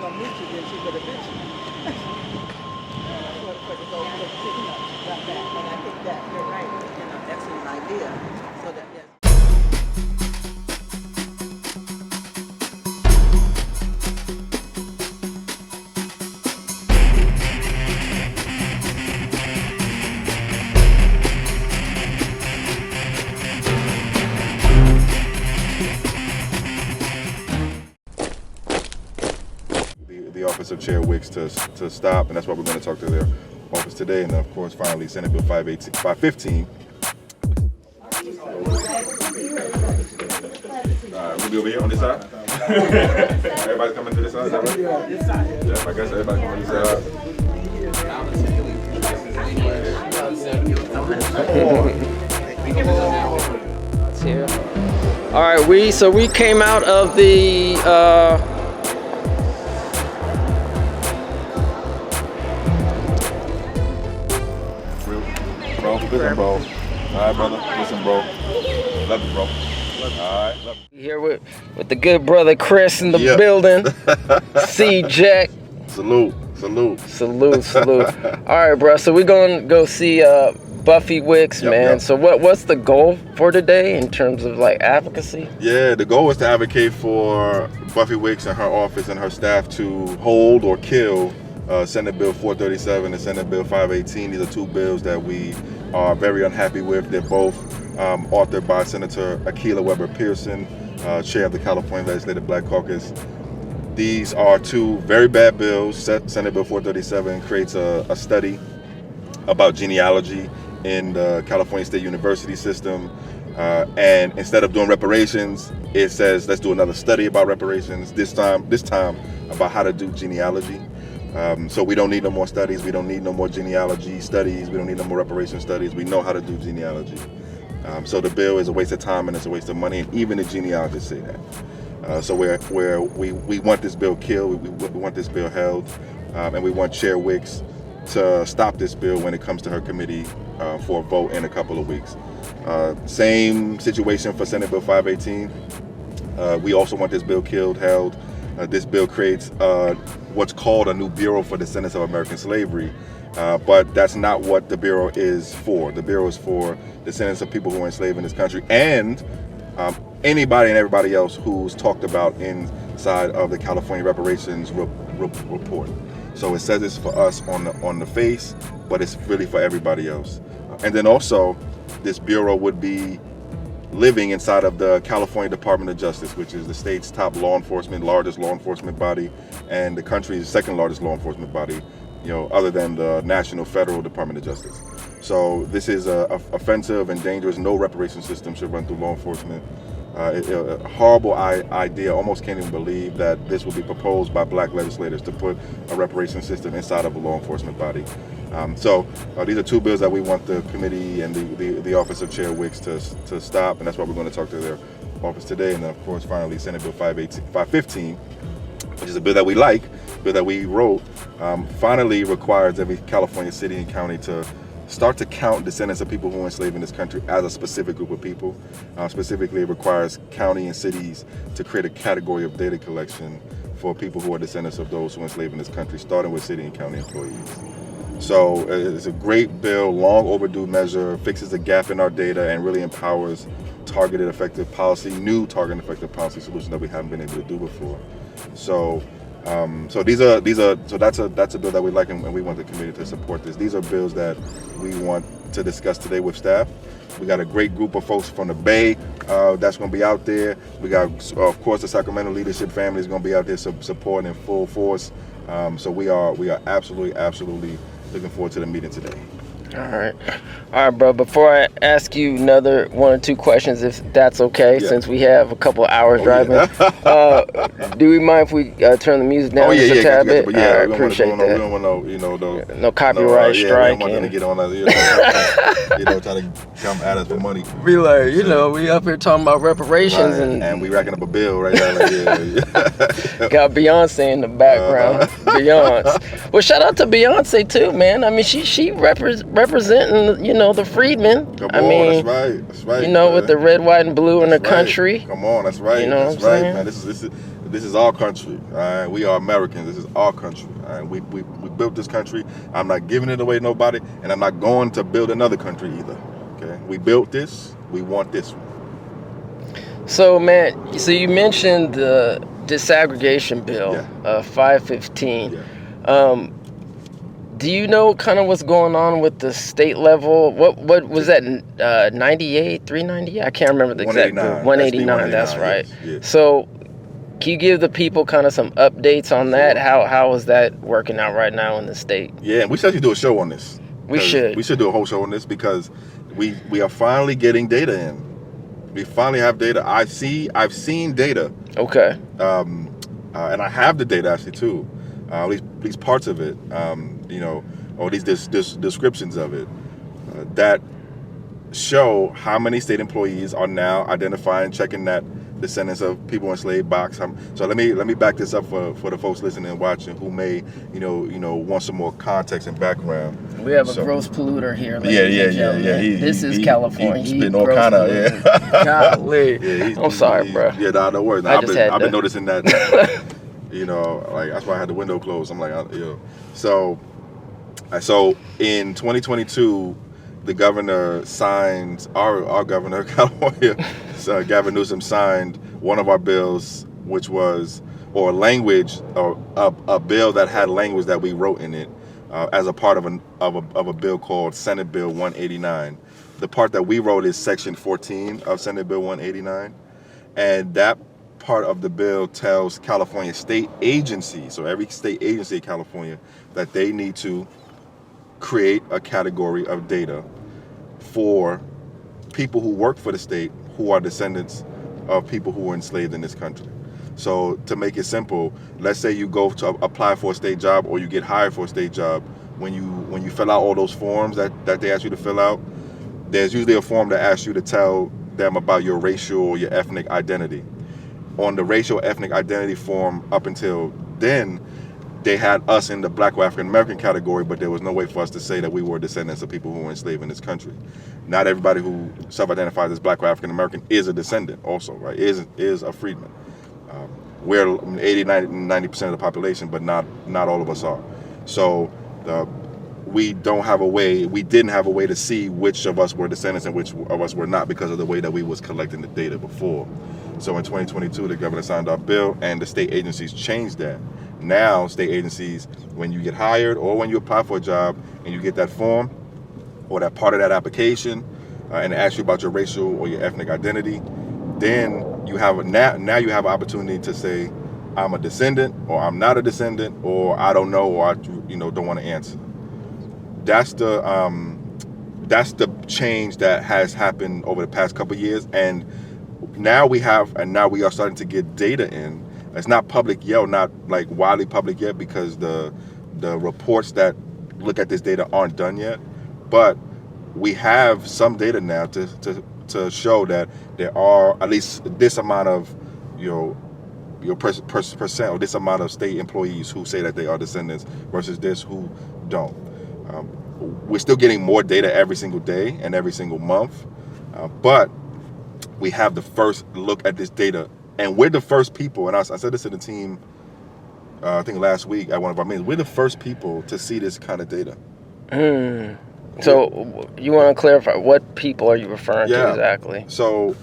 gonna meet you, then she would have met you. For to go got that. And I think that you're right. Excellent idea. So that yes. The office of Chair Wicks to stop, and that's why we're going to talk to their office today, and then of course finally Senate Bill 515. We'll be over here on this side. Everybody's coming to this side, is that right? Yeah, I guess everybody's coming to this side. All right, we came out of the Listen, bro. All right, brother. Listen, bro. Love you, bro. All right. Love you. Here with the good brother Chris in the building. C Jack. Salute. All right, bro. So we're gonna go see Buffy Wicks, man. Yep. So what's the goal for today in terms of like advocacy? Yeah, the goal is to advocate for Buffy Wicks and her office and her staff to hold or kill Senate Bill 437 and Senate Bill 518. These are two bills that we are very unhappy with. They're both authored by Senator Akilah Weber Pearson, chair of the California Legislative Black Caucus. These are two very bad bills. Senate Bill 437 creates a study about genealogy in the California State University system. And instead of doing reparations, it says let's do another study about reparations, this time about how to do genealogy. So we don't need no more studies. We don't need no more genealogy studies. We don't need no more reparation studies. We know how to do genealogy. So the bill is a waste of time and it's a waste of money, and even the genealogists say that. So we want this bill killed. We want this bill held, and we want Chair Wicks to stop this bill when it comes to her committee for a vote in a couple of weeks. Same situation for Senate Bill 518. We also want this bill killed, held. This bill creates what's called a new bureau for descendants of American slavery, but that's not what the bureau is for. The bureau is for descendants of people who were enslaved in this country and anybody and everybody else who's talked about inside of the California reparations report. So it says it's for us on the face, but it's really for everybody else. And then also, this bureau would be living inside of the California Department of Justice, which is the state's top largest law enforcement body, and the country's second largest law enforcement body, other than the National Federal Department of Justice. So this is offensive and dangerous. No reparation system should run through law enforcement. A horrible idea. Almost can't even believe that this will be proposed by black legislators to put a reparation system inside of a law enforcement body. So these are two bills that we want the committee and the office of Chair Wicks to stop, and that's why we're going to talk to their office today. And then, of course, finally, Senate Bill 515, which is a bill that we like, a bill that we wrote, finally requires every California city and county to start to count descendants of people who were enslaved in this country as a specific group of people. Specifically, it requires county and cities to create a category of data collection for people who are descendants of those who were enslaved in this country, starting with city and county employees. So it's a great bill, long overdue measure, fixes a gap in our data and really empowers targeted effective policy, new targeted effective policy solutions that we haven't been able to do before. So that's a bill that we like, and we want the committee to support this. These are bills that we want to discuss today with staff. We got a great group of folks from the Bay that's going to be out there. We got, of course, the Sacramento leadership family is going to be out there supporting in full force. So we are absolutely looking forward to the meeting today. All right, bro. Before I ask you another one or two questions, if that's okay, since we have a couple of hours driving, do we mind if we turn the music down just a tad bit? Yeah, I appreciate that. We don't want no copyright strike. We don't want them to get on us, trying to come at us for money. Be like, we up here talking about reparations and we racking up a bill right now. Got Beyonce in the background. Beyonce. Well, shout out to Beyonce too, man. I mean, she representing, the freedmen. Come I on, mean, that's right. with the red, white, and blue in the That's right. country. Come on, that's right. You know that's what I'm right, saying? man. This is our country. All right, we are Americans. This is our country. All right, we built this country. I'm not giving it away to nobody, and I'm not going to build another country either. Okay, we built this. We want this one. So, man, you mentioned the disaggregation bill, 515. Yeah. Do you know kind of what's going on with the state level? What was that? 98, 390? I can't remember the exact. 189. That's right. Yes. So, can you give the people kind of some updates on that? How is that working out right now in the state? Yeah, and we should actually do a show on this. We should. We should do a whole show on this because we are finally getting data in. We finally have data. I've seen data. Okay. And I have the data actually too. At least parts of it. Or these descriptions of it that show how many state employees are now identifying, checking that descendants of people enslaved box. So let me back this up for the folks listening and watching who may want some more context and background. We have a gross polluter here. Yeah. This is California. He's spitting all kind of Golly. I'm sorry, bro. Yeah, no worries. I've been noticing that. Like that's why I had the window closed. I'm like, So in 2022, the governor signed, our governor of California, Gavin Newsom signed one of our bills, which was, or language, or a bill that had language that we wrote in it as a part of a bill called Senate Bill 189. The part that we wrote is Section 14 of Senate Bill 189. And that part of the bill tells California state agencies, so every state agency in California, that they need to create a category of data for people who work for the state who are descendants of people who were enslaved in this country. So to make it simple, let's say you go to apply for a state job or you get hired for a state job. When you fill out all those forms that they ask you to fill out, there's usually a form that asks you to tell them about your racial or your ethnic identity. On the racial ethnic identity form, up until then, they had us in the Black or African American category, but there was no way for us to say that we were descendants of people who were enslaved in this country. Not everybody who self-identifies as Black or African American is a descendant also, right? Is a freedman. We're 90% of the population, but not all of us are. So we didn't have a way to see which of us were descendants and which of us were not because of the way that we was collecting the data before. So in 2022, the governor signed our bill and the state agencies changed that. Now, state agencies, when you get hired or when you apply for a job and you get that form or that part of that application and it asks you about your racial or your ethnic identity, then you have now you have an opportunity to say, I'm a descendant or I'm not a descendant or I don't know or I don't want to answer. That's the change that has happened over the past couple of years, and now we are starting to get data in. It's not public yet, or not like widely public yet, because the reports that look at this data aren't done yet. But we have some data now to show that there are at least this amount of your percent or this amount of state employees who say that they are descendants versus this who don't. We're still getting more data every single day and every single month, but we have the first look at this data, and we're the first people, and I said this to the team, I think last week at one of our meetings, we're the first people to see this kind of data. So you want to clarify, what people are you referring to exactly? So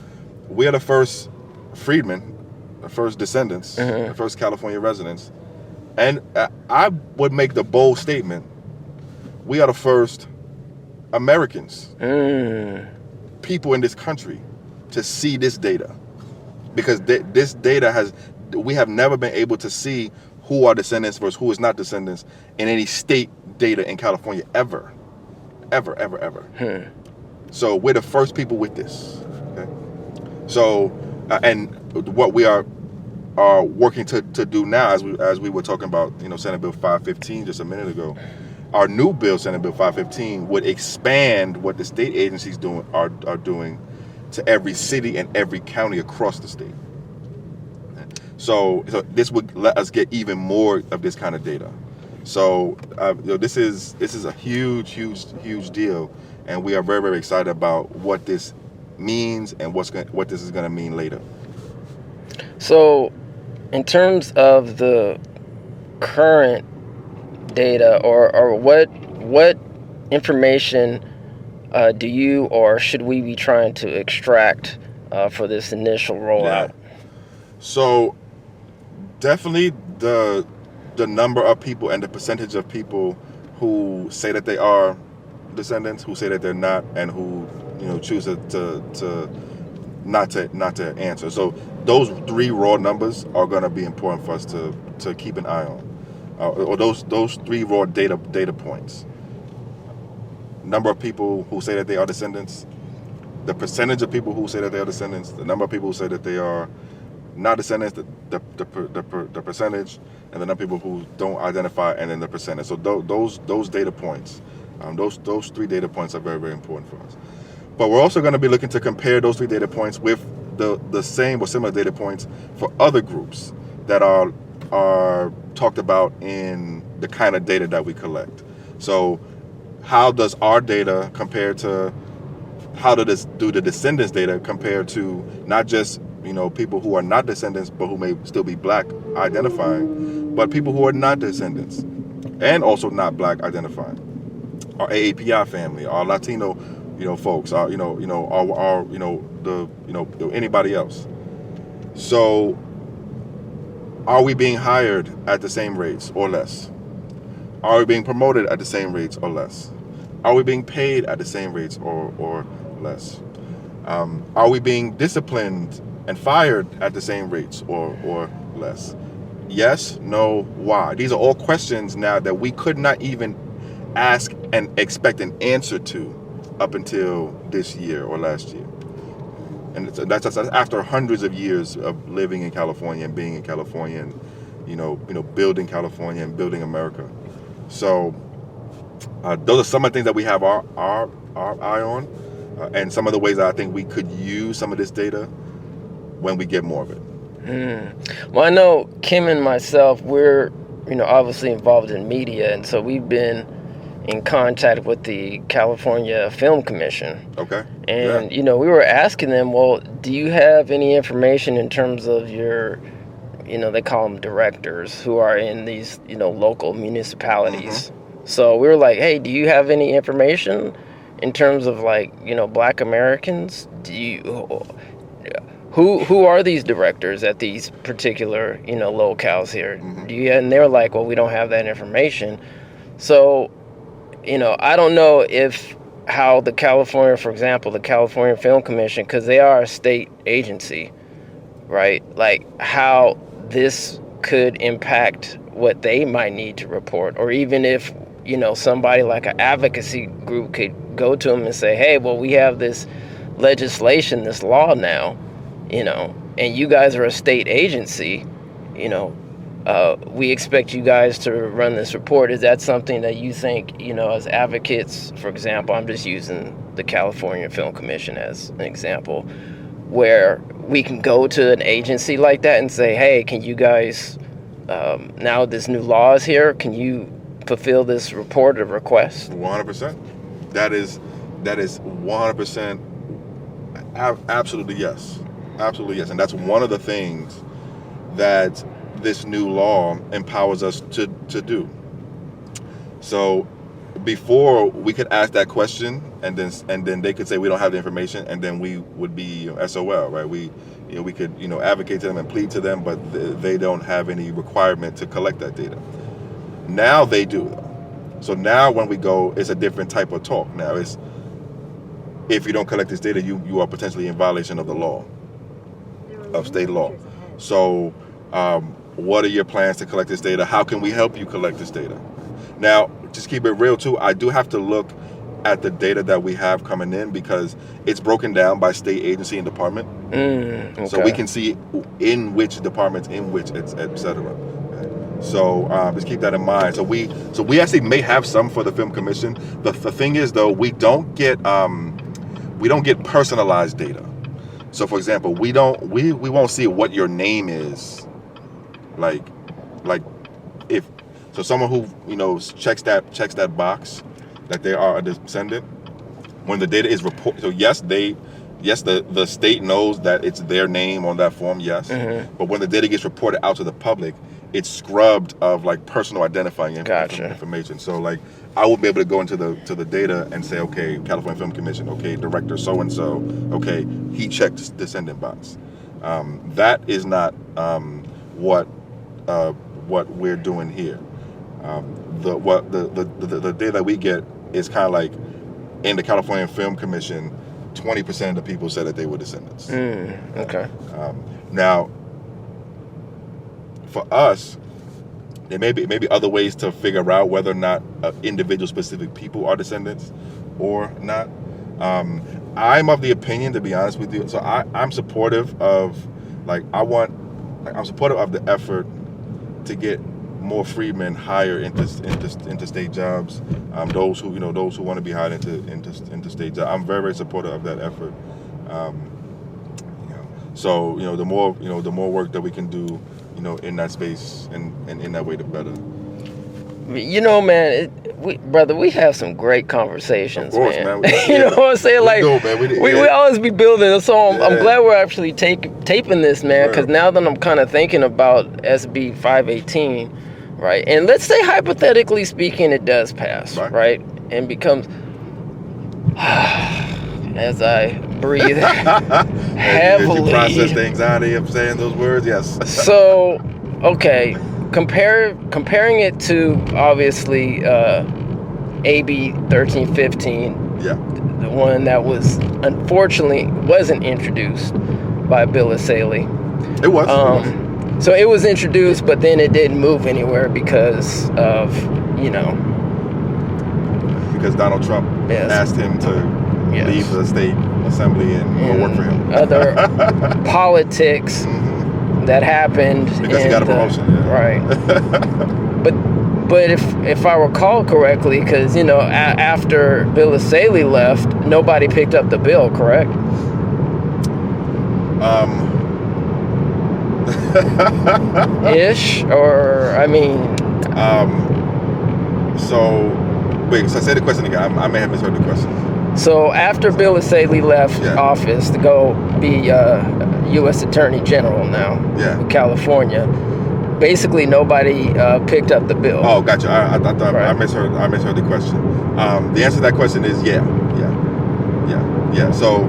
we're the first freedmen, the first descendants, the first California residents, and I would make the bold statement, we are the first Americans, people in this country, to see this data, because this data we have never been able to see who are descendants versus who is not descendants in any state data in California ever. So we're the first people with this. Okay? So and what we are working to do now, as we were talking about, Senate Bill 515 just a minute ago. Our new bill, Senate Bill 515, would expand what the state agencies are doing to every city and every county across the state. So this would let us get even more of this kind of data. So this is a huge deal, and we are very excited about what this means and what this is going to mean later. So, in terms of the current data, or what information do you or should we be trying to extract for this initial rollout? Yeah. So definitely the number of people and the percentage of people who say that they are descendants, who say that they're not, and who choose to not to answer. So those 3 raw numbers are going to be important for us to keep an eye on, or those 3 raw data points. Number of people who say that they are descendants, the percentage of people who say that they are descendants, the number of people who say that they are not descendants, the percentage, and the number of people who don't identify, and then the percentage. So those data points, those 3 data points are very important for us. But we're also going to be looking to compare those 3 data points with the same or similar data points for other groups that are talked about in the kind of data that we collect. So how does our data compare to, how do the descendants data compare to not just people who are not descendants but who may still be black identifying, but people who are not descendants and also not black identifying, our AAPI family, our Latino folks, our anybody else. So are we being hired at the same rates or less? Are we being promoted at the same rates or less? Are we being paid at the same rates or less? Are we being disciplined and fired at the same rates or less? Yes, no, why? These are all questions now that we could not even ask and expect an answer to up until this year or last year. And that's after hundreds of years of living in California and being in California and building California and building America. So those are some of the things that we have our eye on, and some of the ways that I think we could use some of this data when we get more of it. Well, I know Kim and myself, we're obviously involved in media, and so we've been in contact with the California Film Commission. Okay. And we were asking them, well, do you have any information in terms of your they call them directors who are in these local municipalities. Mm-hmm. So we were like, hey, do you have any information in terms of black Americans? Do you who are these directors at these particular locales here? Mm-hmm. Do you? And they're like, well, we don't have that information. So I don't know if how the California, for example, the California Film Commission, because they are a state agency, right? Like how this could impact what they might need to report, or even if somebody like an advocacy group could go to them and say, hey, well, we have this legislation, this law now, and you guys are a state agency, we expect you guys to run this report. Is that something that you think, as advocates, for example, I'm just using the California Film Commission as an example, where we can go to an agency like that and say, hey, can you guys, now this new law is here, can you fulfill this report or request? 100%. That is 100%. Absolutely yes. Absolutely yes. And that's one of the things that this new law empowers us to do. So before we could ask that question and then they could say we don't have the information, and then we would be SOL, right? We could advocate to them and plead to them, but they don't have any requirement to collect that data. Now they do. So now when we go, it's a different type of talk. Now it's, if you don't collect this data, you are potentially in violation of the law, of state law. So what are your plans to collect this data? How can we help you collect this data? Now, just keep it real too, I do have to look at the data that we have coming in because it's broken down by state agency and department. Okay. So we can see in which departments, in which, et cetera. Okay. So just keep that in mind. So we actually may have some for the Film Commission. The thing is though, we don't get personalized data. So for example, we won't see what your name is. Like if So someone who checks that box that they are a descendant, when the data is reported, so yes, the state knows that it's their name on that form, yes. But when the data gets reported out to the public, it's scrubbed of like personal identifying information. So like I will be able to go into the data and say, okay, California Film Commission, okay, director so and so, okay, he checked descendant box. That is not what we're doing here. The data that we get is kind of like in the California Film Commission, 20% of the people said that they were descendants. Okay. Now, for us, there may be other ways to figure out whether or not individual specific people are descendants or not. I'm of the opinion, to be honest with you, so I'm supportive of I'm supportive of the effort to get more freedmen hired into state jobs. Those who want to be hired into state jobs. I'm very, very supportive of that effort. So the more work that we can do, in that space and in that way, the better. Man, we have some great conversations, of course, man. man. You know what I'm saying? Like, we always be building. So I'm glad we're actually taping this, man, because now that I'm kind of thinking about SB 518, right? And let's say, hypothetically speaking, it does pass, right? And becomes, as I breathe heavily. You process the anxiety of saying those words, yes. So, okay. Comparing it to obviously AB 1315, the one that was unfortunately wasn't introduced by Bill Asaley. It was. So it was introduced, but then it didn't move anywhere because of because Donald Trump asked him to leave the state assembly and go work for him. Other politics. That happened because he got a promotion, right? But if I recall correctly, because after Bill Asaley left, nobody picked up the bill, correct? Ish, or I mean. So wait, so say the question again. I may have misheard the question. So after Bill Asaley left office to go be U.S. Attorney General now, in California, basically nobody picked up the bill. Oh, gotcha. I thought I misheard the question. The answer to that question is yeah. So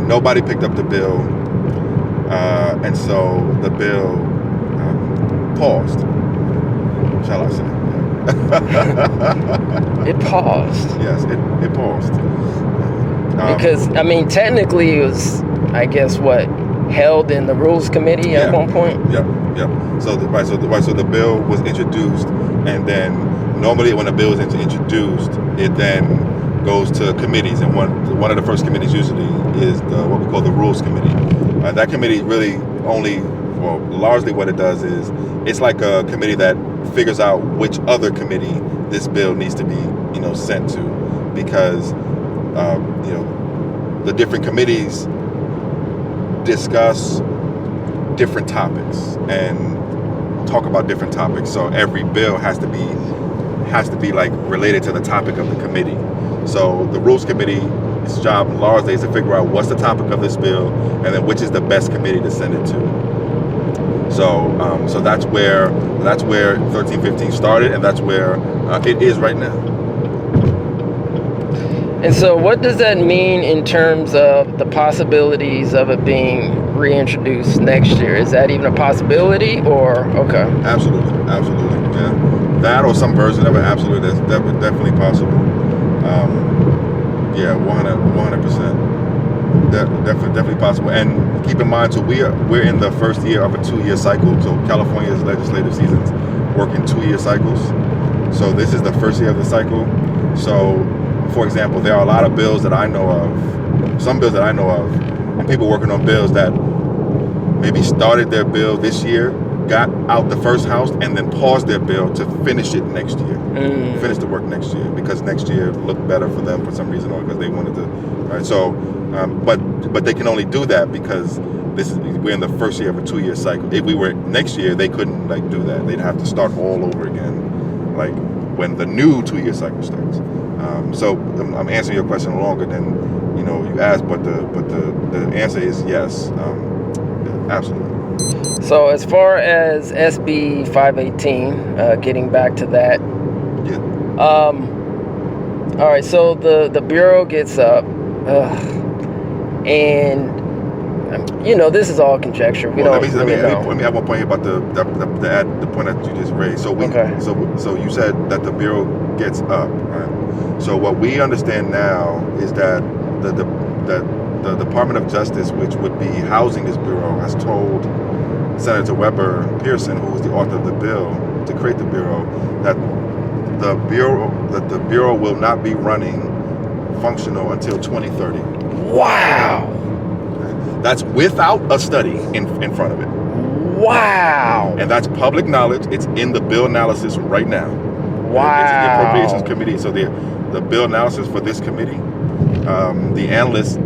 nobody picked up the bill, and so the bill paused. Shall I say? It paused. Yes, it paused. Because technically it was, I guess, held in the Rules Committee at one point. Yep. So the bill was introduced, and then normally when a bill is introduced, it then goes to committees, and one of the first committees usually is what we call the Rules Committee. That committee really largely what it does is it's like a committee that figures out which other committee this bill needs to be sent to, because the different committees discuss different topics and talk about different topics. So every bill has to be like related to the topic of the committee. So the Rules Committee's job largely is to figure out what's the topic of this bill and then which is the best committee to send it to. So that's where 1315 started, and that's where it is right now. And so what does that mean in terms of the possibilities of it being reintroduced next year? Is that even a possibility, or okay? Absolutely, yeah. That or some version of it, absolutely, that's definitely possible. 100%. Definitely possible. And keep in mind, so we're in the first year of a 2-year cycle. So California's legislative seasons work in 2-year cycles. So this is the first year of the cycle. So, for example, there are a lot of bills that I know of, some bills that I know of, and people working on bills that maybe started their bill this year, got out the first house, and then paused their bill to finish it next year. Finish the work next year, because next year looked better for them for some reason, or because they wanted to. Right? So, but they can only do that because we're in the first year of a 2-year cycle. If we were next year, they couldn't like do that. They'd have to start all over again, like when the new 2-year cycle starts. So I'm answering your question longer than you asked, but the answer is yes, absolutely. So as far as SB 518, getting back to that. Yeah. All right. So the Bureau gets up, and this is all conjecture. We don't really know. Let me have one point here about the point that you just raised. So so you said that the Bureau gets up, right? So what we understand now is that the Department of Justice, which would be housing this Bureau, has told Senator Weber Pearson, who was the author of the bill to create the Bureau, that the Bureau will not be running functional until 2030. Wow. That's without a study in front of it. Wow. And that's public knowledge. It's in the bill analysis right now. Wow. It's in the Appropriations Committee. So the bill analysis for this committee, the analysts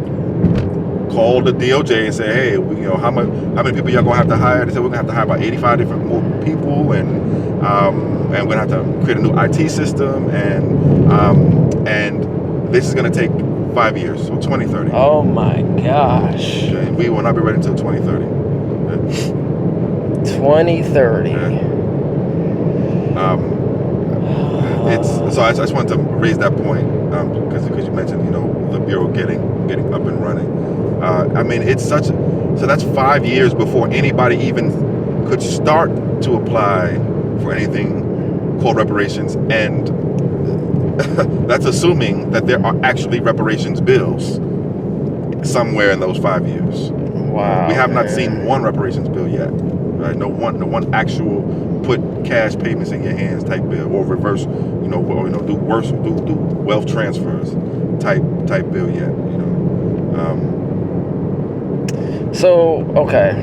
called the DOJ and said, hey, how many people y'all gonna have to hire? They said we're gonna have to hire about 85 different more people, and we're gonna have to create a new IT system, and this is gonna take 5 years, so 2030. Oh my gosh. Okay, we will not be ready until 2030. Okay. 2030. Okay. So I just wanted to raise that point because you mentioned the Bureau getting up and running. So that's 5 years before anybody even could start to apply for anything called reparations, and that's assuming that there are actually reparations bills somewhere in those 5 years. Wow. We have not seen one reparations bill yet. Right? No one actual put cash payments in your hands type bill, or reverse, do wealth transfers type bill yet. So okay.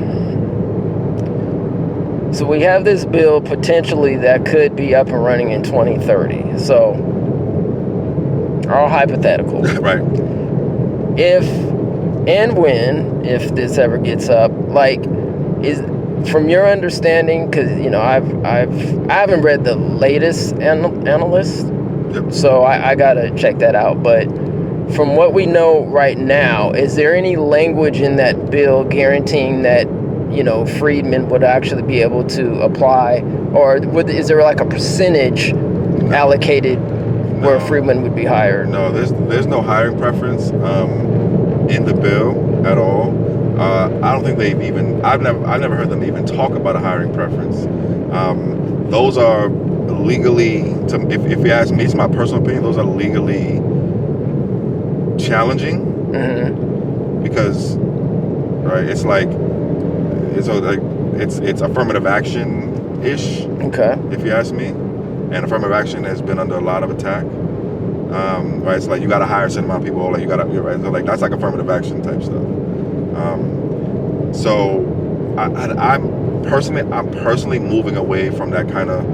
So we have this bill potentially that could be up and running in 2030. So, all hypothetical. Right. If and when, if this ever gets up, is from your understanding, because I haven't read the latest analyst, yep. So I gotta check that out. But from what we know right now, is there any language in that bill guaranteeing that freedmen would actually be able to apply, or is there like a percentage allocated where freedmen would be hired? No, there's no hiring preference in the bill at all. I don't think I've never heard them even talk about a hiring preference. Those are legally, if you ask me, it's my personal opinion, those are legally challenging. Mm-hmm. Because it's affirmative action ish. Okay. If you ask me, and affirmative action has been under a lot of attack. Right, it's like you got to hire a certain amount of people, like right, so that's like affirmative action type stuff. So I'm personally moving away from that kind of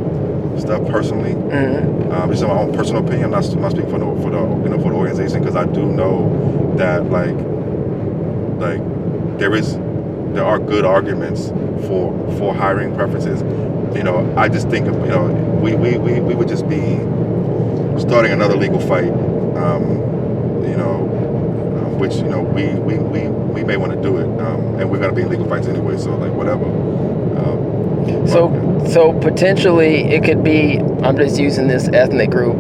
stuff personally. Mm-hmm. It's my own personal opinion. I'm not speaking for the organization, because I do know that there are good arguments for hiring preferences. I just think we would just be starting another legal fight, which we may want to do it, and we're going to be in legal fights anyway, so whatever. So potentially it could be, I'm just using this ethnic group,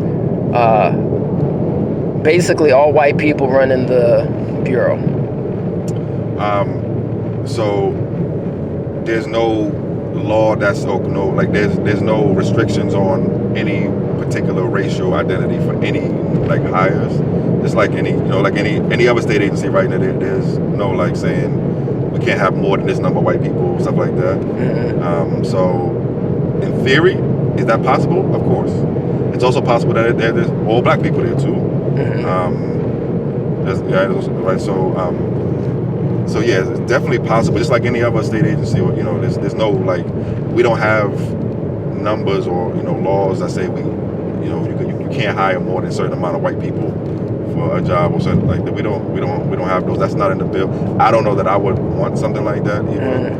basically all white people running the Bureau. So there's no law there's no restrictions on any particular racial identity for any hires. Just like any other state agency, right? There's no saying we can't have more than this number of white people, stuff like that. Mm-hmm. So in theory, is that possible? Of course. It's also possible that there's all black people there too. Mm-hmm. So yeah, it's definitely possible. Just like any other state agency, there's no we don't have numbers or laws that say you can't hire more than a certain amount of white people for a job or something like that. We don't have those. That's not in the bill. I don't know that I would want something like that either.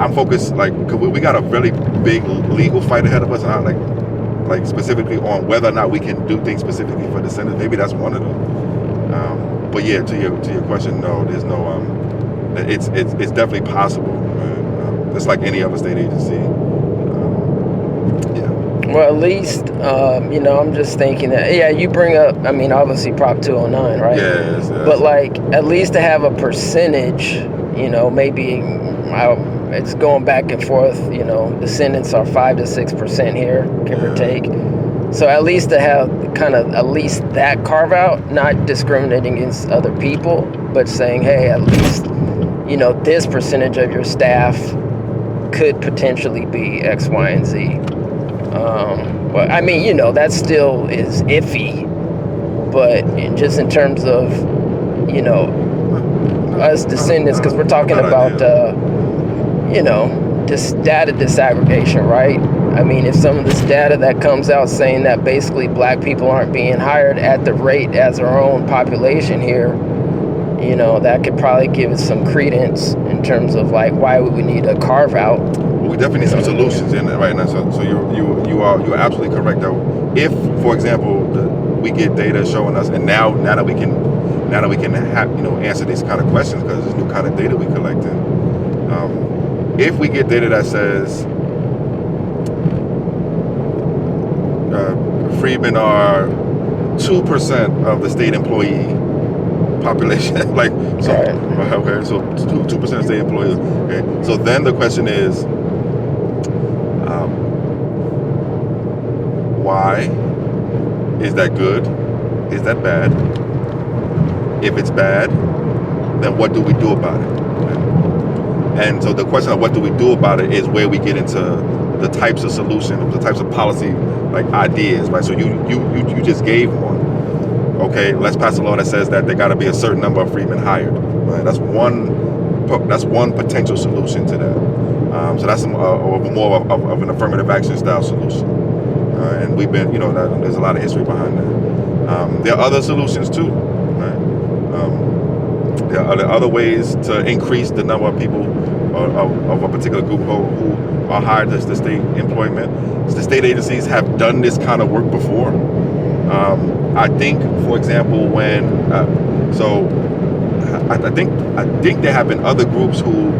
I'm focused, like, cause we got a really big legal fight ahead of us, and I like specifically on whether or not we can do things specifically for descendants. Maybe that's one of them. But yeah, to your question, no, there's no. It's definitely possible. It's like any other state agency. Well, at least, I'm just thinking that, you bring up, obviously Prop 209, right? Yes. But, like, at least to have a percentage, maybe it's going back and forth, descendants are 5 to 6% here, give or take. So at least to have kind of at least that carve out, not discriminating against other people, but saying, hey, at least, this percentage of your staff could potentially be X, Y, and Z. That still is iffy, but just in terms of, us descendants, because we're talking about, just data disaggregation, right? If some of this data that comes out saying that basically black people aren't being hired at the rate as our own population here, that could probably give it some credence in terms of, like, why would we need a carve out? We definitely need some solutions in it right now. So you're absolutely correct. Though, if, for example, we get data showing us, and now that we can have, answer these kind of questions because there's new kind of data we collecting. If we get data that says freedmen are 2% of the state employee population, like, so right. Okay, so 2% state employees. Okay, so then the question is, why? Is that good? Is that bad? If it's bad, then what do we do about it? Okay. And so the question of what do we do about it is where we get into the types of solutions, the types of policy, like, ideas, right? So you just gave one. Okay, let's pass a law that says that there got to be a certain number of freedmen hired. Right? That's one potential solution to that. So that's more of an affirmative action style solution. And we've been, there's a lot of history behind that. There are other solutions too. Right? There are other ways to increase the number of people of a particular group who are hired as the state employment. The state agencies have done this kind of work before. I think, for example, I think there have been other groups who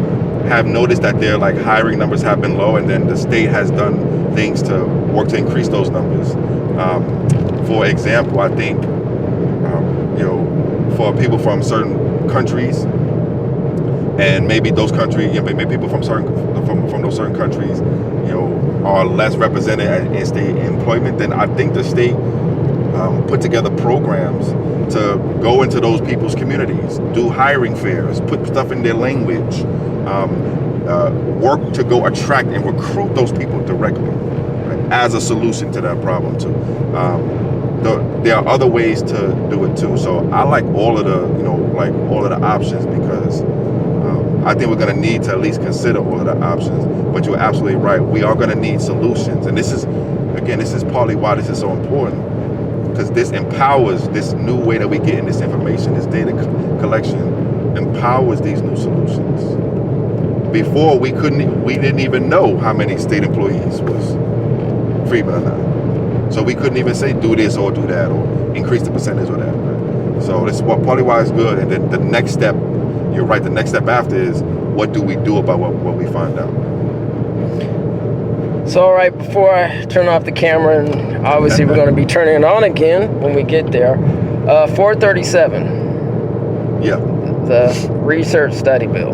have noticed that their, like, hiring numbers have been low, and then the state has done things to work to increase those numbers. For example, I think for people from certain countries, and maybe those countries, maybe people from those certain countries, are less represented in state employment, then I think the state put together programs to go into those people's communities, do hiring fairs, put stuff in their language, work to go attract and recruit those people directly, right, as a solution to that problem too. There are other ways to do it too. So I like all of the options, because I think we're going to need to at least consider all of the options. But you're absolutely right. We are going to need solutions, and this is partly why this is so important. Because this empowers this new way that we get in this information, this data collection, empowers these new solutions. Before, we didn't even know how many state employees was freedmen or not. So we couldn't even say do this or do that or increase the percentage or that. Right? So this is partly why it's good. And then the next step, you're right, the next step after is, what do we do about what we find out? So, all right, before I turn off the camera, and obviously we're going to be turning it on again when we get there, 437. Yeah. The research study bill.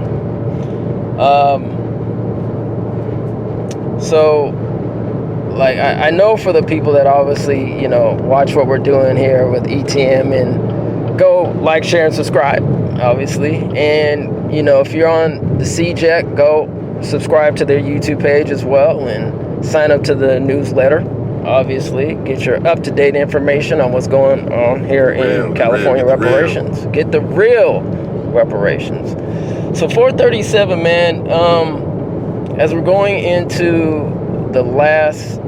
So, like, I know for the people that obviously, watch what we're doing here with ETM, and go like, share, and subscribe, obviously. And, if you're on the CJEC, go subscribe to their YouTube page as well, and sign up to the newsletter, obviously. Get your up-to-date information on what's going on here in California reparations. Get the real reparations. So 437, man, as we're going into the last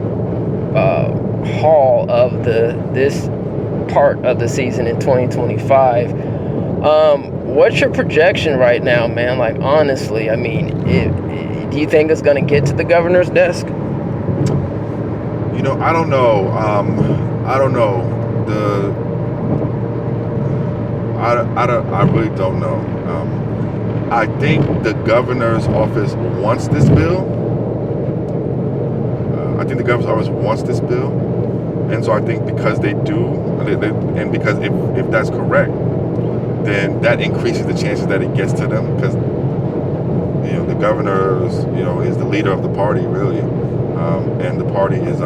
haul of this part of the season in 2025. What's your projection right now, man? Like, honestly, I mean, do you think it's going to get to the governor's desk? You know, I don't know. I don't know. I really don't know. I think the governor's office wants this bill. And so I think because they do, and because if that's correct, then that increases the chances that it gets to them, because the governor is the leader of the party, really, and the party is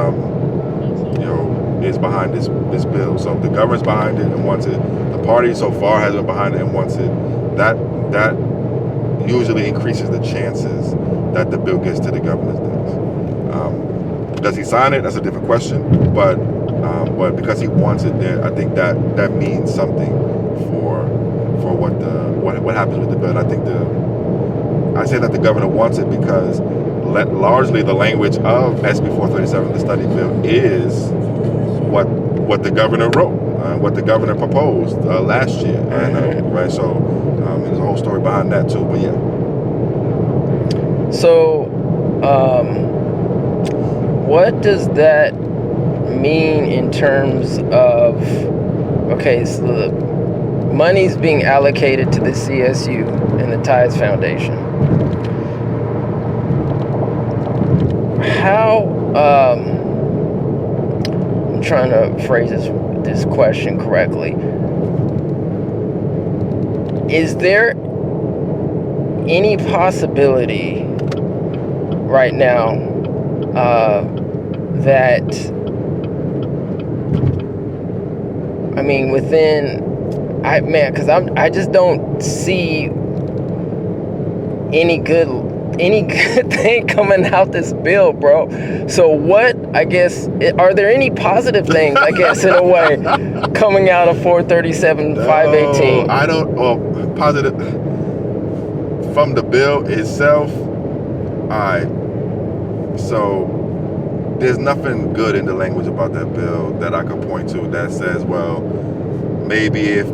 is behind this bill. So if the governor's behind it and wants it, the party so far has been behind it and wants it. That usually increases the chances that the bill gets to the governor's desk. Does he sign it? That's a different question. But because he wants it there, I think that means something for what happens with the bill. And I think I say that the governor wants it because largely the language of SB 437, the study bill, is what the governor wrote, what the governor proposed last year, and right. So there's a whole story behind that too. But yeah. So, what does that mean in terms of? Okay, so the money's being allocated to the CSU and the Tides Foundation. How? I'm trying to phrase this question correctly. Is there any possibility right now that, I mean, because I just don't see any good thing coming out this bill, bro. So what, I guess, are there any positive things, I guess, in a way, coming out of 437, 518? I don't, positive, from the bill itself, so there's nothing good in the language about that bill that I could point to that says, well, maybe if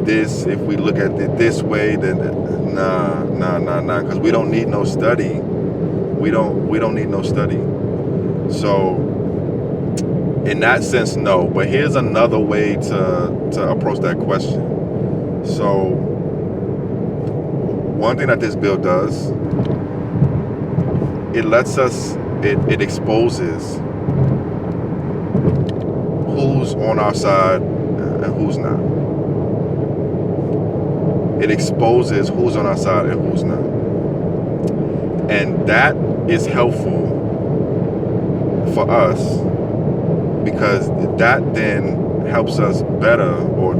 we look at it this way, then nah, because we don't need no study. We don't need no study. So in that sense, no. But here's another way to approach that question. So one thing that this bill does, it exposes who's on our side and who's not. It exposes who's on our side and who's not. And that is helpful for us because that then helps us better or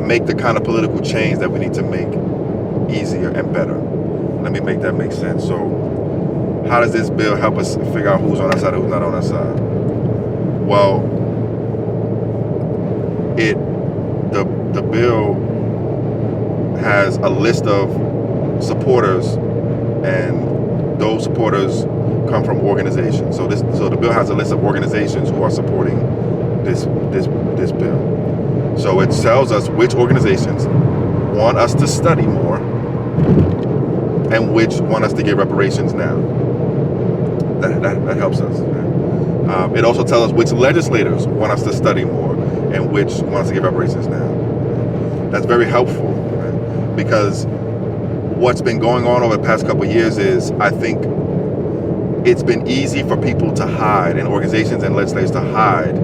make the kind of political change that we need to make easier and better. Let me make that make sense. So how does this bill help us figure out who's on our side and who's not on our side? Well, the bill has a list of supporters, and those supporters come from organizations. So the bill has a list of organizations who are supporting this bill. So it tells us which organizations want us to study more and which want us to give reparations now. That helps us. Right? It also tells us which legislators want us to study more and which want us to give reparations now. That's very helpful, right? Because what's been going on over the past couple of years is, I think it's been easy for people to hide, and organizations and legislators to hide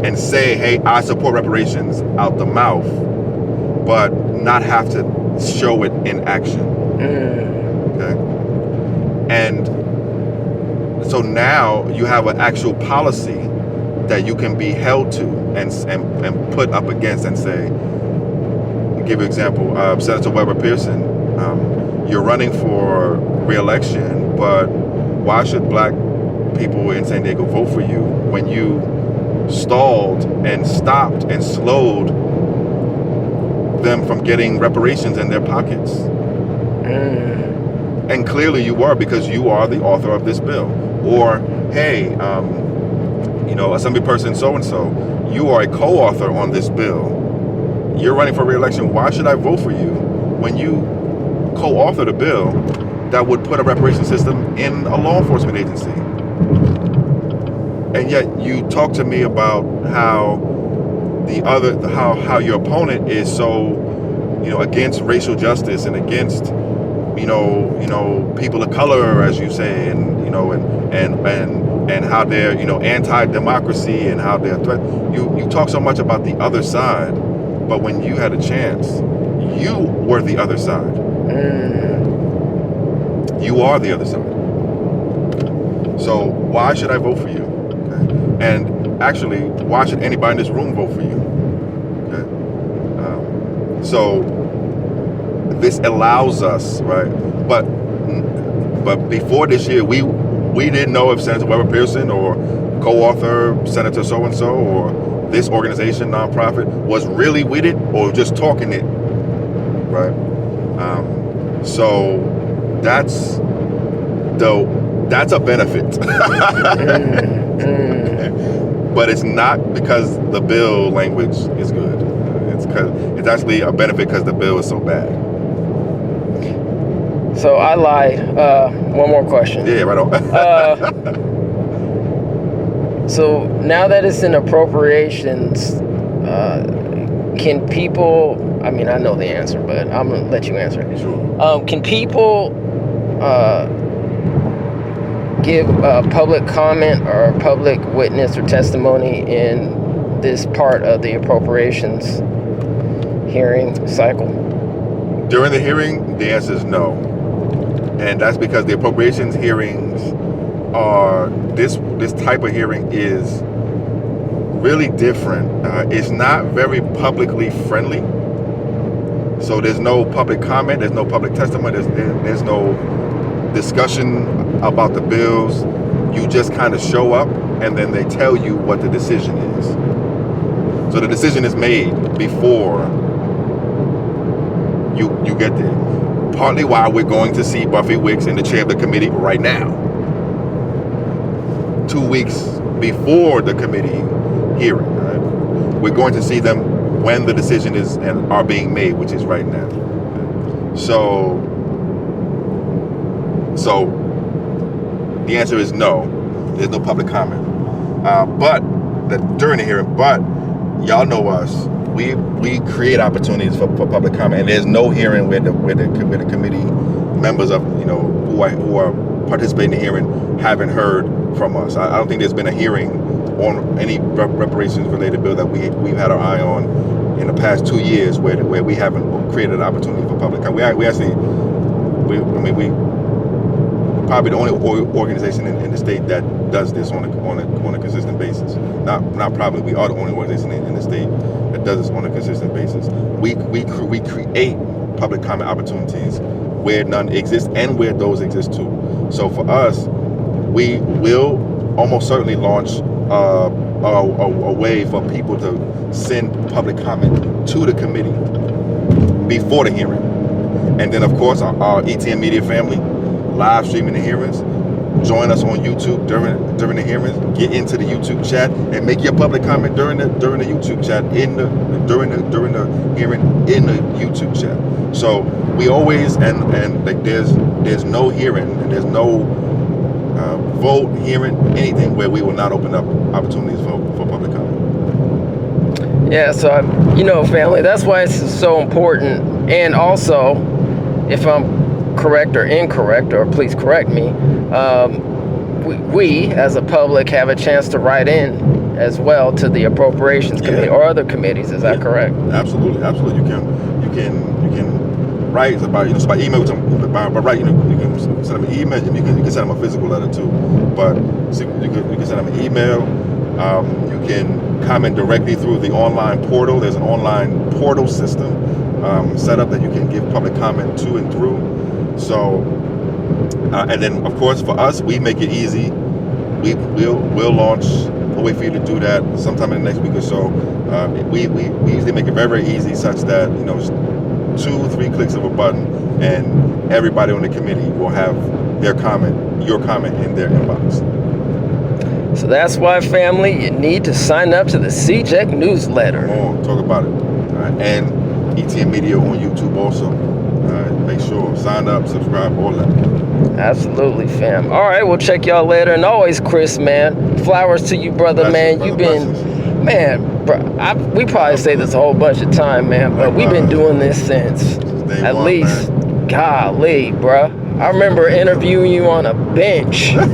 and say, hey, I support reparations out the mouth, but not have to show it in action. Okay? And so now you have an actual policy that you can be held to and put up against and say, I'll give you an example, Senator Weber Pearson, you're running for re-election, but why should black people in San Diego vote for you when you stalled and stopped and slowed them from getting reparations in their pockets? And clearly you were, because you are the author of this bill. Or, hey, Assembly person so-and-so, you are a co-author on this bill. You're running for re-election. Why should I vote for you when you co-authored a bill that would put a reparations system in a law enforcement agency? And yet you talk to me about how your opponent is so, against racial justice and against, people of color, as you say, and how they're, anti-democracy and how they're threat. You talk so much about the other side, but when you had a chance, you were the other side. You are the other side. So why should I vote for you? Okay. And actually, why should anybody in this room vote for you? Okay. So this allows us, right? But before this year, we didn't know if Senator Weber Pearson or co-author Senator so-and-so or this organization, nonprofit, was really with it or just talking it, right? So that's a benefit. But it's not because the bill language is good. It's actually a benefit because the bill is so bad. So I lied. One more question. Yeah, right on. So now that it's in appropriations, can people, I know the answer, but I'm going to let you answer. Sure. Can people give public comment or public witness or testimony in this part of the appropriations hearing cycle? During the hearing, the answer is no. And that's because the appropriations hearings are, this type of hearing is really different. It's not very publicly friendly. So there's no public comment, there's no public testimony, there's no discussion about the bills. You just kind of show up and then they tell you what the decision is. So the decision is made before you get there. Partly why we're going to see Buffy Wicks in the chair of the committee right now. 2 weeks before the committee hearing, right? We're going to see them when the decision is and are being made, which is right now. So the answer is no. There's no public comment. During the hearing, but y'all know us. We create opportunities for public comment, and there's no hearing where the committee members of who are participating in the hearing haven't heard from us. I don't think there's been a hearing on any reparations related bill that we've had our eye on in the past 2 years where we haven't created an opportunity for public comment. We probably the only organization in the state that does this on a consistent basis. Not probably, we are the only organization in the state that does this on a consistent basis. We create public comment opportunities where none exist and where those exist too. So for us, we will almost certainly launch a way for people to send public comment to the committee before the hearing. And then of course our ETN Media family, live streaming the hearings. Join us on YouTube during the hearings. Get into the YouTube chat and make your public comment during the YouTube chat during the hearing in the YouTube chat. So we always and like there's no hearing and there's no vote, hearing, anything where we will not open up opportunities for public comment. Yeah, so family, that's why it's so important. And also, if I'm correct or incorrect, or please correct me, we as a public have a chance to write in as well to the appropriations committee or other committees. Is that correct? Absolutely. You can write about it's by email by write. You can send them an email. You can send them a physical letter too. But you can send them an email. You can comment directly through the online portal. There's an online portal system set up that you can give public comment to and through. So, and then of course for us, we make it easy. We'll launch a way for you to do that sometime in the next week or so. We usually make it very, very easy, such that 2-3 clicks of a button, and everybody on the committee will have your comment in their inbox. So that's why, family, you need to sign up to the CJEC newsletter. Come on, talk about it. All right. And ETM Media on YouTube also. Make sure, sign up, subscribe, all that. Absolutely, fam. All right, we'll check y'all later. And always, Chris, man, flowers to you, brother, man. You've been, man, bro, we probably say this a whole bunch of time, man, but we've been doing this since at least, golly, bro. I remember interviewing you on a bench at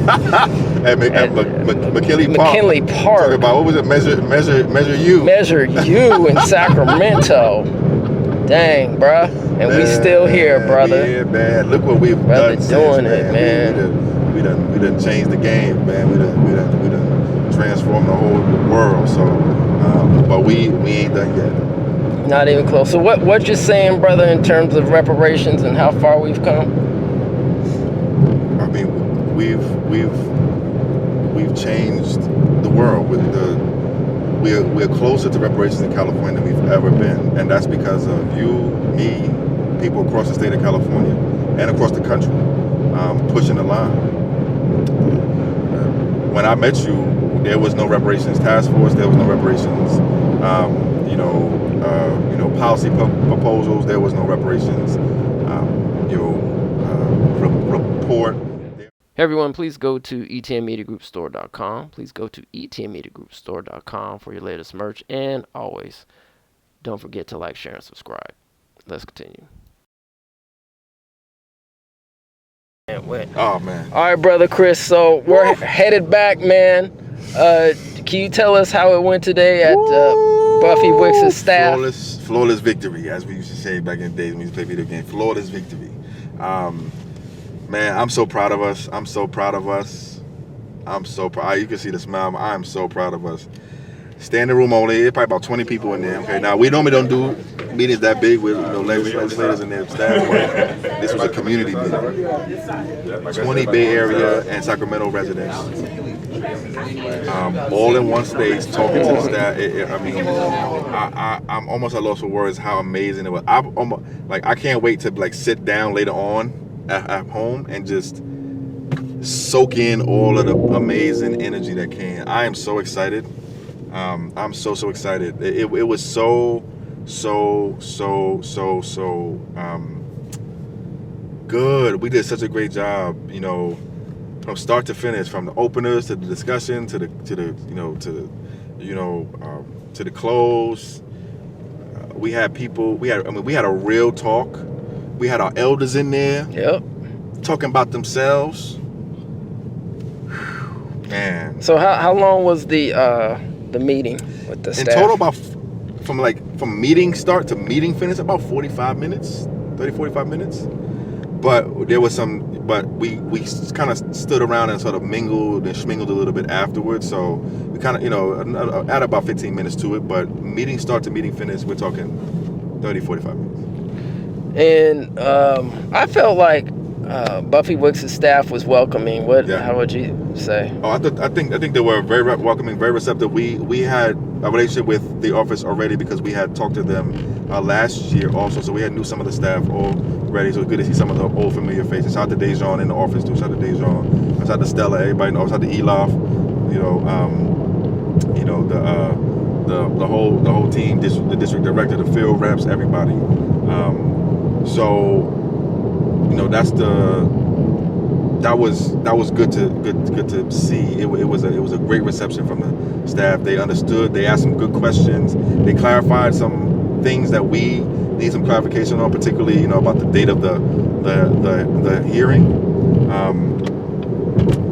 McKinley Park. Talking about, what was it? Measure U. Measure U in Sacramento. Dang, bruh. And we still here, brother. Yeah, man. Look what we've done since, doing it, man. We done changed the game, man. We done transformed the whole world. So, but we ain't done yet. Not even close. So what you're saying, brother, in terms of reparations and how far we've come? I mean, we've changed the world with we're closer to reparations in California than we've ever been, and that's because of you, me, people across the state of California and across the country pushing the line. When I met you, there was no reparations task force. There was no reparations, policy proposals. There was no reparations, report. Hey everyone, please go to etnmediagroupstore.com. Please go to etnmediagroupstore.com for your latest merch. And always, don't forget to like, share, and subscribe. Let's continue. Oh, man. All right, brother Chris. So we're headed back, man. Can you tell us how it went today at Buffy Wicks' staff? Flawless victory, as we used to say back in the days when we used to play video games. Flawless victory. Man, I'm so proud of us. I'm so proud. You can see the smile. I'm so proud of us. Standing room only. There's probably about 20 people in there. Okay, now we normally don't do meetings that big with legislators and their staff, but this was a community meeting. 20 Bay Area and Sacramento residents, all in one space, talking to the staff. I'm almost at loss for words how amazing it was. I can't wait to sit down later on at home and just soak in all of the amazing energy that came. I am so excited. I'm so excited. It was so good. We did such a great job, from start to finish, from the openers to the discussion to the close. We had people. We had a real talk. We had our elders in there. Yep. Talking about themselves. Man. So how long was the meeting with the staff? In total, about from meeting start to meeting finish, about 45 minutes. But there was we kind of stood around and sort of mingled and schmingled a little bit afterwards. So we kind of, add about 15 minutes to it. But meeting start to meeting finish, we're talking 30, 45 minutes. And I felt like Buffy Wicks' staff was welcoming. How would you say? Oh, I think they were very welcoming, very receptive. We had a relationship with the office already because we had talked to them last year also, so we knew some of the staff already. So it's good to see some of the old familiar faces. Shout out to Dejon in the office too. Shout out to Dejon. Shout out to Stella. Everybody knows. Shout out to Elof. The whole team, the district director, the field reps, everybody. That was good to see. It was a great reception from the staff. They understood. They asked some good questions. They clarified some things that we need some clarification on, particularly about the date of the hearing.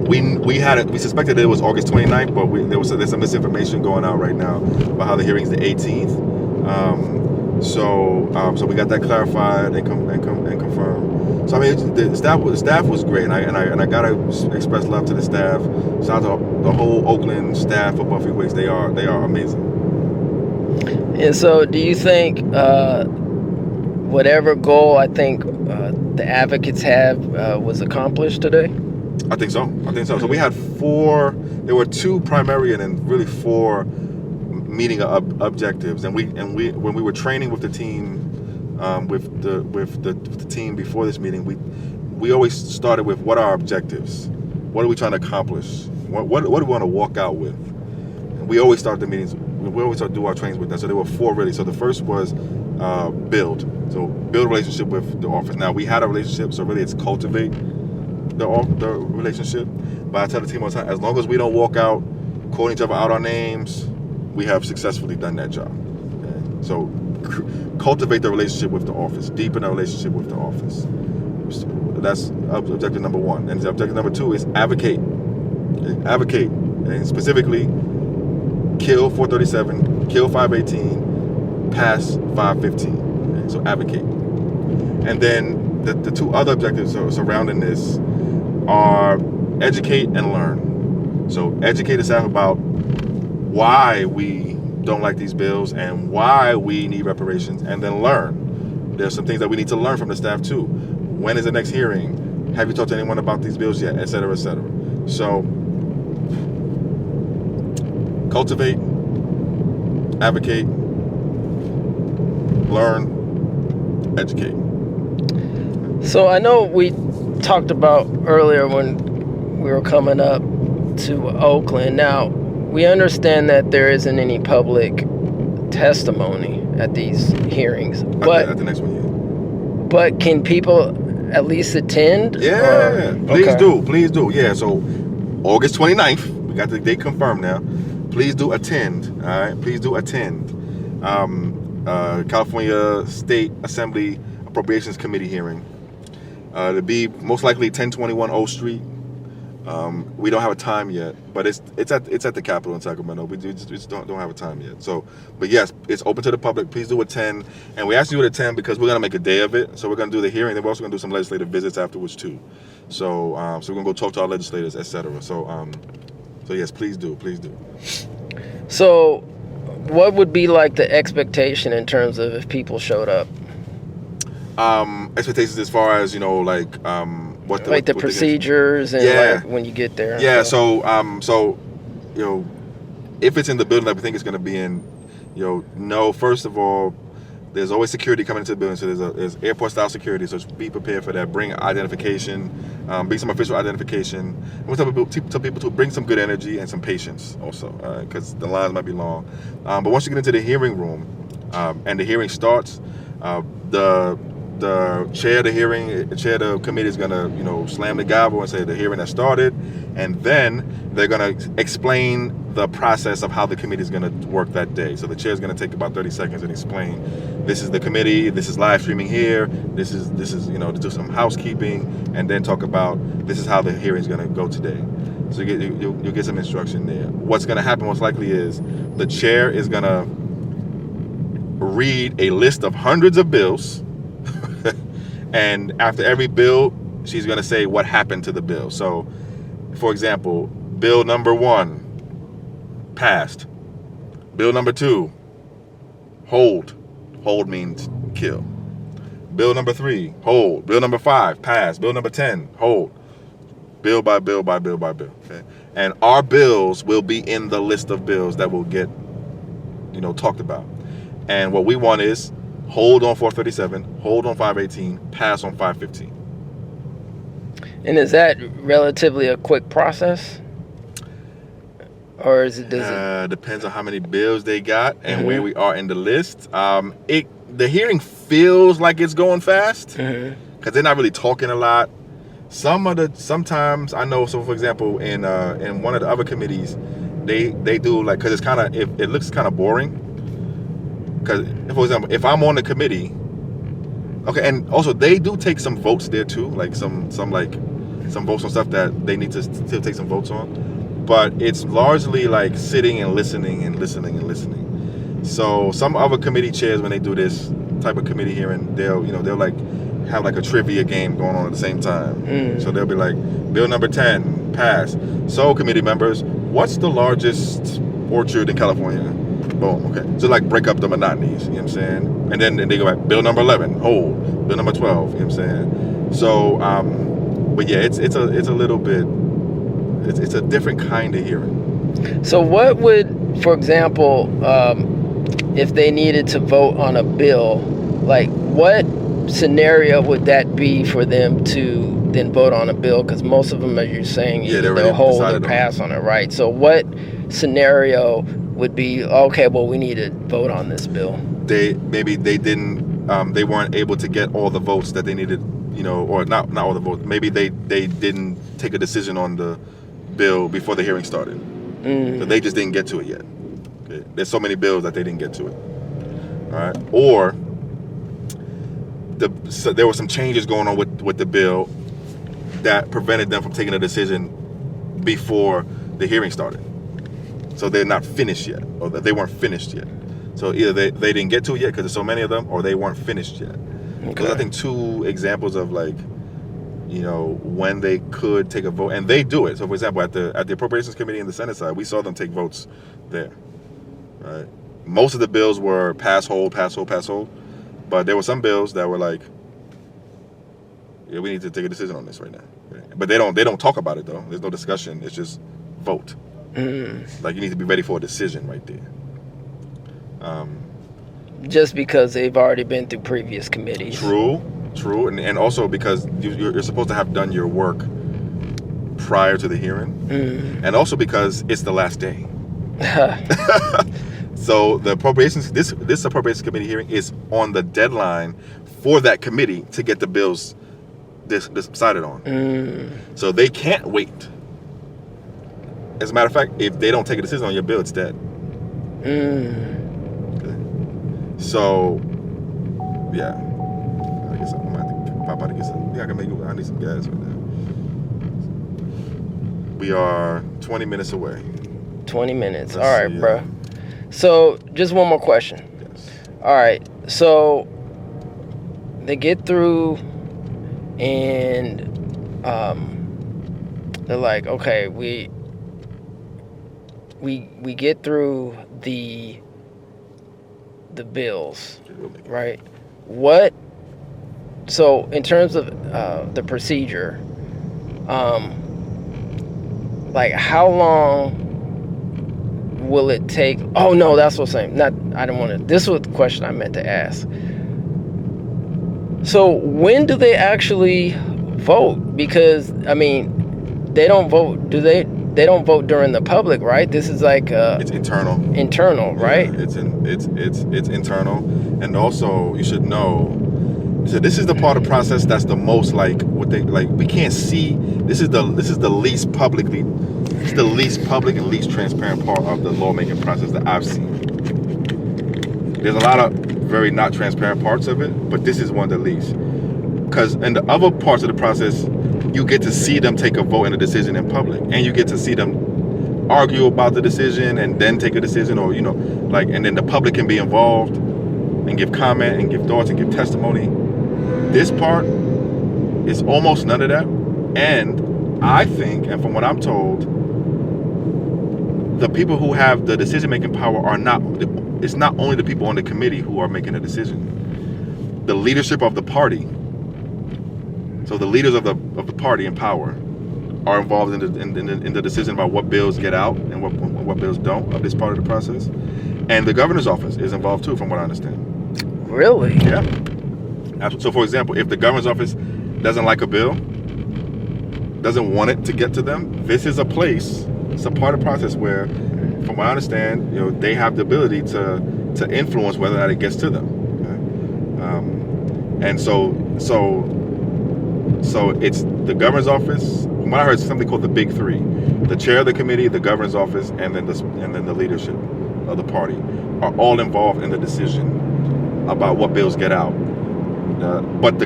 We suspected it was August 29th, but there's some misinformation going out right now about how the hearing's the 18th. So we got that clarified and confirmed. So the staff was great, and I gotta express love to the staff. Shout out to the whole Oakland staff of Buffy Wicks. They are amazing. And so, do you think whatever goal I think the advocates have was accomplished today? I think so. So we had 4. There were 2 primary and then really 4 meeting objectives. And when we were training with the team, with the team before this meeting, we always started with what are our objectives, what are we trying to accomplish, What do we want to walk out with? And we always start the meetings. We always do our trainings with that. So there were 4 really. So the first was build. So build a relationship with the office. Now we had a relationship, so really it's cultivate the relationship. But I tell the team all the time, as long as we don't walk out calling each other out our names, we have successfully done that job. Okay? So cultivate the relationship with the office, deepen the relationship with the office. That's objective number 1. And objective number 2 is advocate. Advocate, and specifically kill 437, kill 518, pass 515. Okay? So advocate. And then the 2 other objectives surrounding this are educate and learn. So educate the staff about why we don't like these bills and why we need reparations, and then learn. There's some things that we need to learn from the staff too. When is the next hearing? Have you talked to anyone about these bills yet? Et cetera, et cetera. So cultivate, advocate, learn, educate. So I know we talked about earlier when we were coming up to Oakland. Now, we understand that there isn't any public testimony at these hearings, but at the next one, yeah. But can people at least attend? Yeah, please do. Yeah, so August 29th, we got the date confirmed now. Please do attend. All right, please do attend. California State Assembly Appropriations Committee hearing. To be most likely 1021 O Street. We don't have a time yet, but it's at the Capitol in Sacramento. We just don't have a time yet. So, but yes, it's open to the public. Please do attend, and we asked you to attend because we're gonna make a day of it. So we're gonna do the hearing, and we're also gonna do some legislative visits afterwards too. So, so we're gonna go talk to our legislators, etc. So, so yes, please do. So, what would be like the expectation in terms of if people showed up? Expectations as far as what the procedures and like when you get there. Yeah. So if it's in the building that we think it's going to be in, first of all, there's always security coming into the building. So there's airport style security. So be prepared for that. Bring identification. Bring some official identification. And we tell people to bring some good energy and some patience also, because the lines might be long. But once you get into the hearing room and the hearing starts, the chair of the committee is gonna, slam the gavel and say the hearing has started, and then they're gonna explain the process of how the committee is gonna work that day. So the chair is gonna take about 30 seconds and explain, this is the committee, this is live streaming here, this is to do some housekeeping, and then talk about this is how the hearing is gonna go today. So you'll get some instruction there. What's gonna happen most likely is the chair is gonna read a list of hundreds of bills. And after every bill, she's going to say what happened to the bill. So, for example, bill number 1, passed. Bill number 2, hold. Hold means kill. Bill number 3, hold. Bill number 5, passed. Bill number 10, hold. Bill by bill by bill by bill. Okay? And our bills will be in the list of bills that will get, talked about. And what we want is hold on 437, hold on 518, pass on 515. And is that relatively a quick process? Or does it depends on how many bills they got and where we are in the list. The hearing feels like it's going fast because they're not really talking a lot. Sometimes I know. So for example, in one of the other committees, they do because it's kind of it looks kind of boring. Because, for example, if I'm on the committee, okay, and also they do take some votes there too, like some votes on stuff that they need to still take some votes on, but it's largely like sitting and listening and listening and listening. So some other committee chairs, when they do this type of committee hearing, they'll like have like a trivia game going on at the same time. So they'll be like, bill number 10 passed. So committee members, what's the largest orchard in California? Boom, okay. So like break up the monotonies, you know what I'm saying? And then they go back, bill number 11, hold. Bill number 12, you know what I'm saying? So, but yeah, it's a little bit, it's a different kind of hearing. So what would, for example, if they needed to vote on a bill, like what scenario would that be for them to then vote on a bill? Because most of them, as you're saying, either they'll hold or pass on it, right? So what scenario would be, okay, well, we need to vote on this bill? They weren't able to get all the votes that they needed, or not all the votes. Maybe they didn't take a decision on the bill before the hearing started. So they just didn't get to it yet. Okay? There's so many bills that they didn't get to it. All right, or so there were some changes going on with the bill that prevented them from taking a decision before the hearing started. So they're not finished yet, or they weren't finished yet. So either they didn't get to it yet because there's so many of them, or they weren't finished yet. Okay. Those, I think, 2 examples of when they could take a vote, and they do it. So for example, at the Appropriations Committee in the Senate side, we saw them take votes there. Right. Most of the bills were pass, hold, pass, hold, pass, hold. But there were some bills that were like, yeah, we need to take a decision on this right now. Right? But they don't talk about it though. There's no discussion. It's just vote. Like you need to be ready for a decision right there. Just because they've already been through previous committees. True, and also because you're supposed to have done your work prior to the hearing, and also because it's the last day. So the this Appropriations Committee hearing is on the deadline for that committee to get the bills decided on. So they can't wait. As a matter of fact, if they don't take a decision on your bill, it's dead. Okay. So, yeah. I guess I'm gonna have to pop out and get some. Yeah, I need some gas right now. We are 20 minutes away. 20 minutes. All right, bro. So, just one more question. Yes. All right. So, they get through and they're like, okay, we get through the bills, right? What? So, in terms of the procedure, like how long will it take? Oh no, that's what I'm saying. I don't want to. This was the question I meant to ask. So when do they actually vote? Because I mean, they don't vote. Do they? They don't vote during the public, right? This is like it's internal. Internal, right? Yeah, it's internal, and also you should know. So this is the part of the process that's the most like what they like. We can't see. This is the least public and least transparent part of the lawmaking process that I've seen. There's a lot of very not transparent parts of it, but this is one of the least. Because in the other parts of the process, you get to see them take a vote and a decision in public, and you get to see them argue about the decision and then take a decision, or and then the public can be involved and give comment and give thoughts and give testimony. This part is almost none of that, and I think, and from what I'm told, the people who have the decision-making power are not. It's not only the people on the committee who are making a decision. The leadership of the party. So the leaders of the party in power are involved in the decision about what bills get out and what bills don't of this part of the process. And the governor's office is involved too, from what I understand. Really? Yeah. So for example, if the governor's office doesn't like a bill, doesn't want it to get to them, this is a place, it's a part of the process where, from what I understand, they have the ability to influence whether or not it gets to them. Okay? And so it's the governor's office. From what I heard, it's something called the Big Three: the chair of the committee, the governor's office, and then the leadership of the party are all involved in the decision about what bills get out. But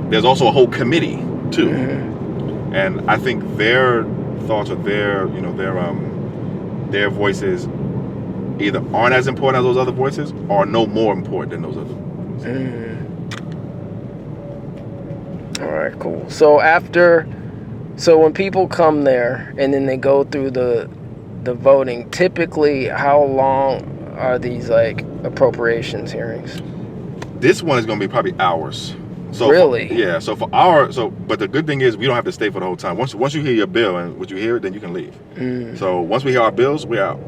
there's also a whole committee too, and I think their thoughts or their voices either aren't as important as those other voices or no more important than those other voices. All right, cool. So when people come there and then they go through the voting, typically how long are these like appropriations hearings? This one is going to be probably hours. So really? But the good thing is we don't have to stay for the whole time. Once you hear your bill and what you hear, then you can leave. So once we hear our bills, we're out.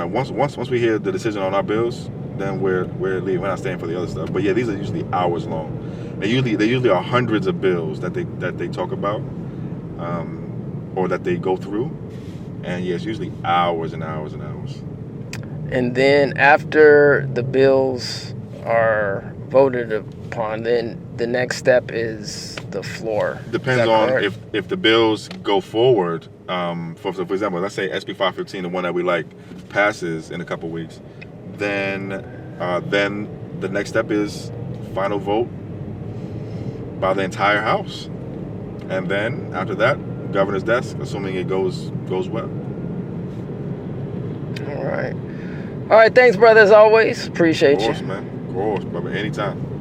Once we hear the decision on our bills, then we're leaving. We're not staying for the other stuff. But yeah, these are usually hours long. They usually are hundreds of bills that they talk about, or that they go through, and yeah, it's usually hours and hours and hours. And then after the bills are voted upon, then the next step is the floor. Depends on if the bills go forward. For example, let's say SB 515, the one that we like, passes in a couple weeks, then the next step is final vote by the entire House, and then after that, governor's desk, assuming it goes well. All right. Thanks, brother. As always, appreciate you. Of course, man. Of course, brother. Anytime.